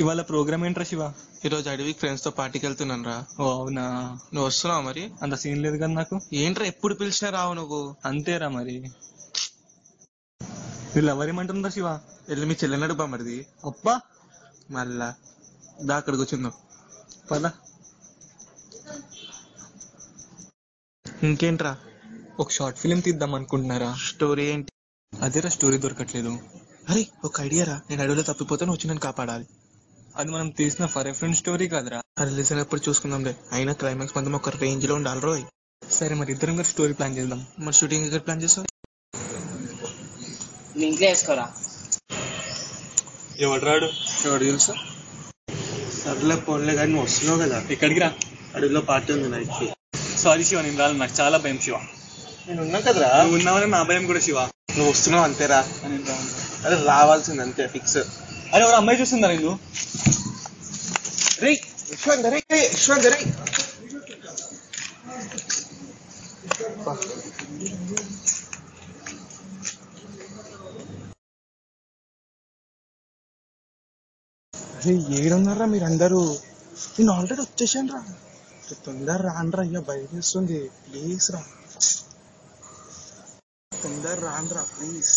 ఇవాళ ప్రోగ్రామ్ ఏంట్రా శివ? ఈరోజు అడవికి ఫ్రెండ్స్ తో పార్టీకి వెళ్తున్నాను రా. ఓ అవునా? నువ్వు వస్తున్నావు? మరి అంత సీన్ లేదు కదా నాకు. ఏంట్రా ఎప్పుడు పిలిచినా రావు నువ్వు? అంతేరా మరి. వీళ్ళు ఎవరేమంటుందా శివ? వెళ్ళి మీ చెల్లెనడు బా మరిది. అబ్బా మళ్ళా దా అక్కడ కూర్చుందాం. పద. ఇంకేంట్రా? ఒక షార్ట్ ఫిలిం తీద్దాం అనుకుంటున్నారా? స్టోరీ ఏంటి? అదేరా స్టోరీ దొరకట్లేదు. అరే ఒక ఐడియా రా, నేను అడవిలో తప్పిపోతే నువ్వు వచ్చి నన్ను కాపాడాలి. అది మనం తీసిన ఫర్ ఎ ఫ్రెండ్ స్టోరీ కాదురా. అది రిలీజ్ అయినప్పుడు చూసుకుందాంలే. అయినా క్లైమాక్స్ మందం ఒక రేంజ్ లో ఉండాలి రోయ్. సరే మరి ఇద్దరం గారు స్టోరీ ప్లాన్ చేద్దాం. మరి షూటింగ్ ఎక్కడ ప్లాన్ చేసావు? ఇంట్లో వేసుకోరా. ఎవడు రాడు? ఎవరు తెలుసా? సర్లే పోన్లే కానీ నువ్వు వస్తున్నావు కదా. ఇక్కడికి రా. అడవిలో పార్టీ ఉంది నైట్ కి. సారీ శివ, నేను రాను, నాకు చాలా భయం శివ. నేను ఉన్నా కదరా. నువ్వు ఉన్నావని నా భయం కూడా శివ. నువ్వు వస్తున్నావు అంతేరా. నేను రాను. అదే రావాల్సింది అంతే ఫిక్స్. అరే ఒక అమ్మాయి చూస్తుందా నేను? రే యశ్వంత్, రే యశ్వంత్, రే ఏడున్నారా మీరందరూ? నేను ఆల్రెడీ వచ్చేసాను రా. తొందర రాండ్రా, అయ్యా భయం వేస్తుంది. ప్లీజ్ రా, తొందర రాండ్రా ప్లీజ్.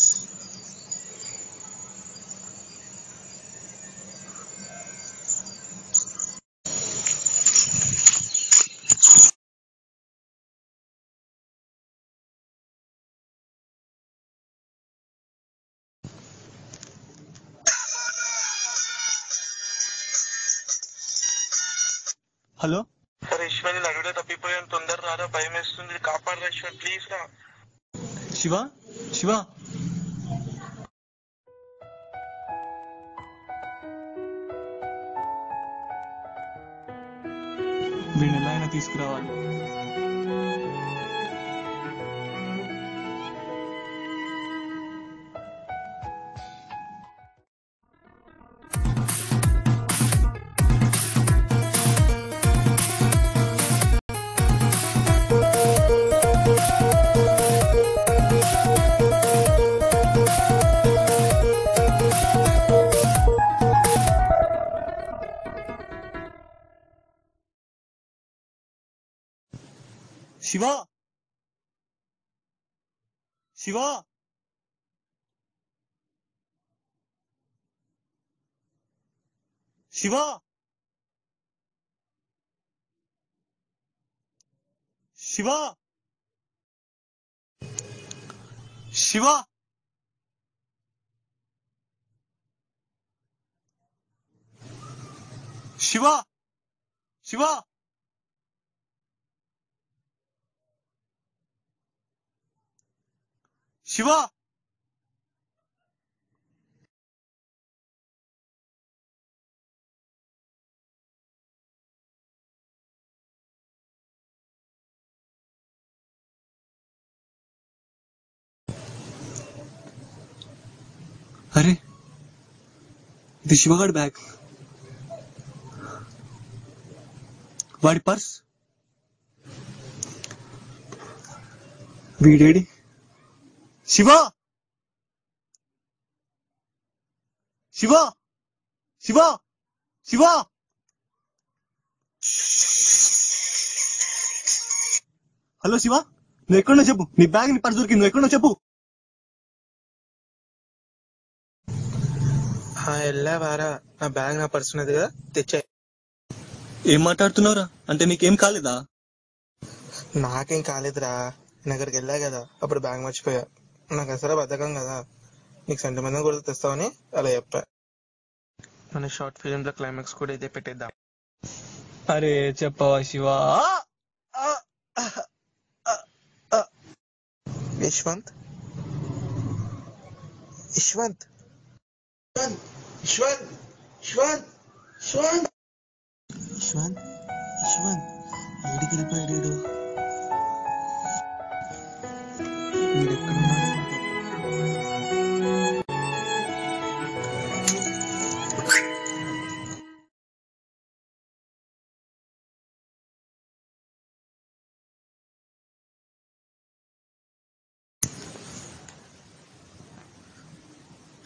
హలో యశ్వంత్, నేను అడవిలో తప్పిపోయాను, తొందర రారా, భయం వేస్తుంది, కాపాడు యశ్వంత్ ప్లీజ్ రా. శివ శివ, వీడిని ఎలా అయినా తీసుకురావాలి. శివ శివ, శివ శివ, శివ, శివ, శివ, శివ. అరే ఇది శివగాడి బ్యాగ్, వాడి పర్స్, వీడేడి? శివ శివ శివ శివ. హలో శివ, నువ్వు ఎక్కడున్నా చెప్పు. నీ బ్యాగ్ నీ పర్స్ దొరికింది, నువ్వు ఎక్కడున్నా చెప్పు. వెళ్ళావారా? నా బ్యాగ్ నా పర్స్ ఉన్నది కదా, తెచ్చా. ఏం మాట్లాడుతున్నావురా? అంటే నీకేం కాలేదా? నాకేం కాలేదురా, నేను అక్కడికి వెళ్ళా కదా, అప్పుడు బ్యాగ్ మర్చిపోయా. నాకు అసలు బద్ధకం కదా, నీకు సెంటిమెంట్ కూడా తెస్తావని అలా చెప్పా. మన షార్ట్ ఫిలిం లో క్లైమాక్స్ కూడా ఇదే పెట్టేద్దాం. అరే చెప్పవా శివ? యశ్వంత్, యశ్వంత్, యశ్వంత్, యశ్వంత్, యశ్వంత్, యశ్వంత్, యశ్వంత్, ఏడికి వెళ్ళిపోయాడు వీడు? వీడెక్కడున్నాడు?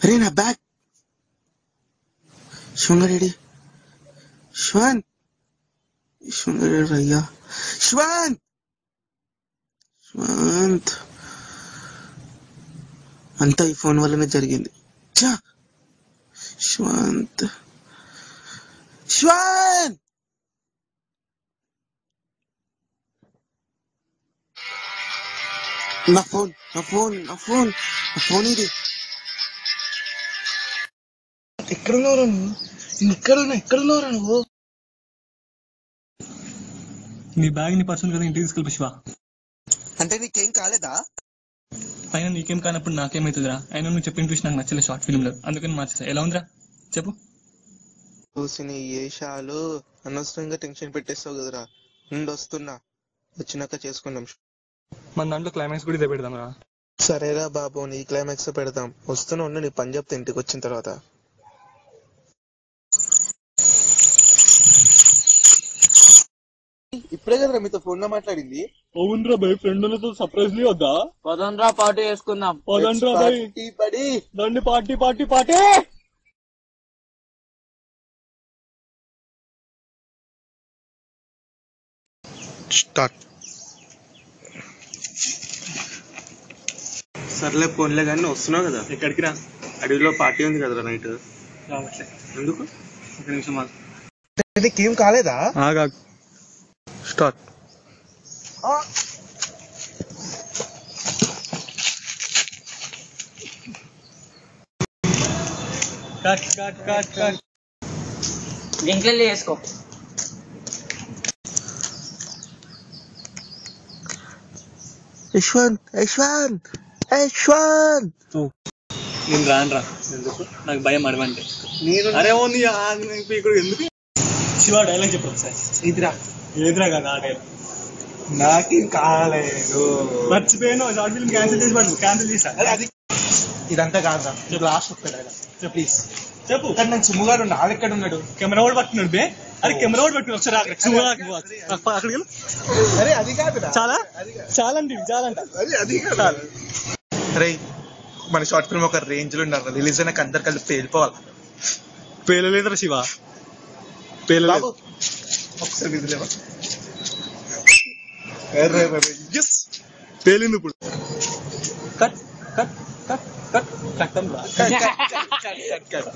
అరే నా బ్యాగ్! శివంగా రెడీ. శ్వాన్ అయ్యా శ్వాన్ శ్వాంత్ అంతా ఈ ఫోన్ వల్లనే జరిగింది. శ్వాంత్ శ్వాన్ నా ఫోన్ ఇది. ఎక్కడున్నావురా నువ్వు? ఎక్కడున్నావురా నువ్వు? నీ బ్యాగ్ నీ పర్సన్ కదా ఇంటికి తీసుకెళ్ళి శివ. అంటే నీకేం కాలేదా? అయినా నీకేం కానప్పుడు నాకేమైతుందిరా? అయినా నువ్వు చెప్పిన ట్విస్ట్ నాకు నచ్చలేదు షార్ట్ ఫిల్మ్ లో, అందుకని మార్చేసా. ఎలా ఉందిరా చెప్పు? చూసిన ఏషాలు అనవసరంగా టెన్షన్ పెట్టేస్తావు కదరా. నుండి వస్తున్నా, వచ్చినాక చేసుకుందాం. మన దాంట్లో క్లైమాక్స్ కూడా ఇదే పెడదాం రా. సరేరా బాబు, నీ క్లైమాక్స్ పెడదాం. వస్తున్నా ఉండు, నీ పని చెప్తా ఇంటికి వచ్చిన తర్వాత. ఇప్పుడే కదరా మీతో ఫోన్ లో మాట్లాడింది. అవునరా భయ్, ఫ్రెండ్ సర్ప్రైజ్ వద్దా? పదండ్రా పార్టీ చేసుకుందాం. పదండ్రా భయ్, దండి పార్టీ పార్టీ పార్టీ. స్టార్ట్. సర్లే ఫోన్లే కానీ వస్తున్నావు కదా. ఎక్కడికి రా? అడవిలో పార్టీ ఉంది కదరా నైట్. రావట్లే. ఎందుకు? ఒక నిమిషం ఆగు. నీకేం కాలేదా? ఆగాగు. Start. Cut cut cut cut. లింక్లెల్లి చేసుకో. యశ్వంత్ నేను రానురా. ఎందుకు? నాకు భయం అడవంటే. అరే ఓ నీ ఇక్కడ ఎందుకు? శివ డైలాగ్ చెప్పు ఒకసారి. ఏదిరా కదా ఆ డైలాగ్. నాకేం కాలేదు. మర్చిపోయాను. షార్ట్ ఫిల్మ్ క్యాన్సిల్ చేసా. అది ఇదంతా కాదురా. లాస్ట్ ఒక్క ప్లీజ్ చెప్పు. ఇక్కడ నేను సుమ్ముగాడు ఉన్నా. ఆడెక్కడ ఉన్నాడు? కెమెరా కూడా పట్టుకున్నాడు బే. అరే కెమెరా కూడా పట్టుకున్నాడు. ఒకసారి అక్కడికి వెళ్ళు. అరే అది కాదు. చాలా చాలంట. అది కాదు. అరే మన షార్ట్ ఫిల్మ్ ఒక రేంజ్ లో ఉన్నారు. రిలీజ్ అయినాక అందరు కలిసి పేలిపోవాలి. పేలలేదురా శివ, పేలలేదు. ఒకసారి ఇది లేవా? పేలింది ఇప్పుడు. Cut cut cut cut cut.